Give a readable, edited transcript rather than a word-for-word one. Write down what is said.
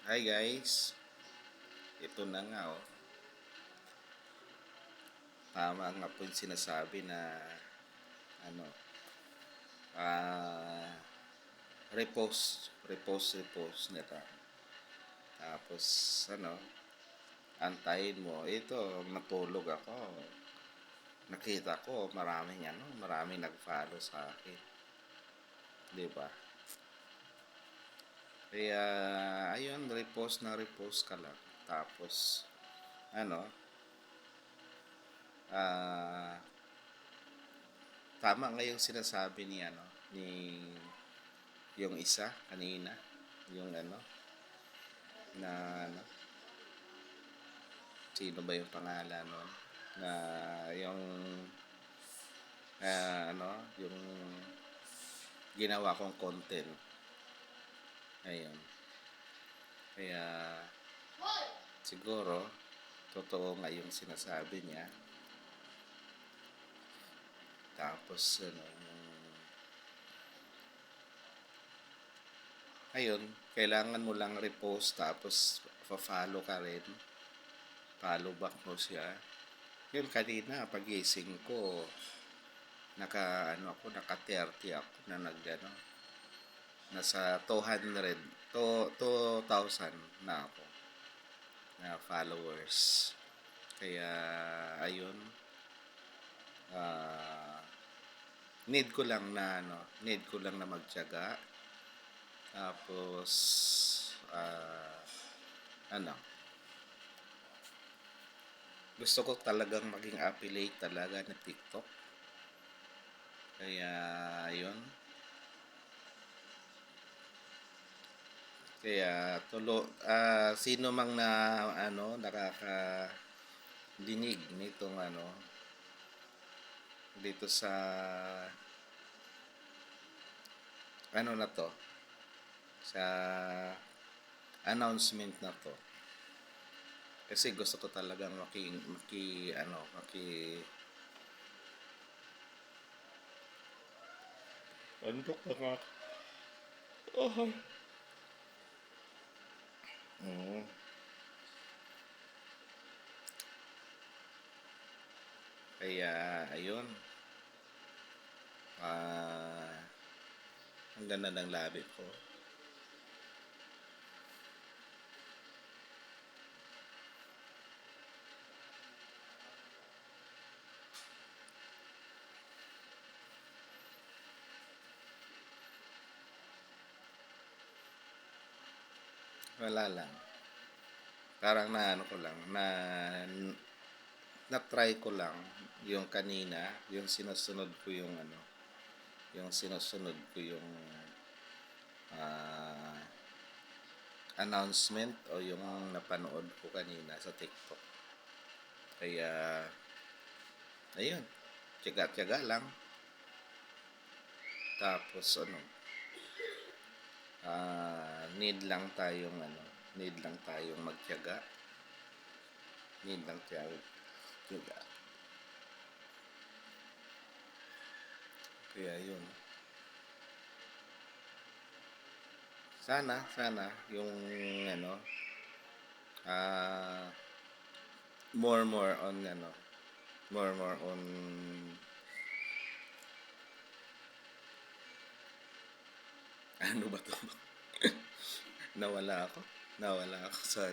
Hi guys, ito na nga oh. Tama nga po yung sinasabi na ano, ah, repost nila. Tapos antayin mo. Ito, natulog ako. Nakita ko maraming nag-follow sa akin. 'Di ba? Kaya ayun, repost ka lang. Tapos ano, ah tama nga yung sinasabi ni yung isa kanina, yung na ano, sino ba yung pangalan nun? Na yung yung ginawa kong content. Ayun. Kaya siguro totoo nga yung sinasabi niya. Tapos ayun, kailangan mo lang repost tapos follow ka rin. Follow back mo siya. Yun kanina pagising ko, naka 30 ako na nasa 2,000 na ako na followers. Kaya ayun, need ko lang na magtiyaga. Tapos gusto ko talagang maging affiliate talaga ng TikTok. Kaya ayun. Kaya sino mang nakakadinig nitong dito sa na to, sa announcement na to. Kasi gusto ko talagang maki antok na nga. Mm. Kaya ayun. Ang ganda ng labi ko. Wala lang. Parang na-try ko lang yung kanina, yung sinusunod ko yung announcement o yung napanood ko kanina sa TikTok. Kaya ayun, tiyaga-tiyaga lang. Tapos need lang tayong magtiyaga. Need lang tiyaga. Kaya yun. Sana yung more on ano ba to? Nawala ako sa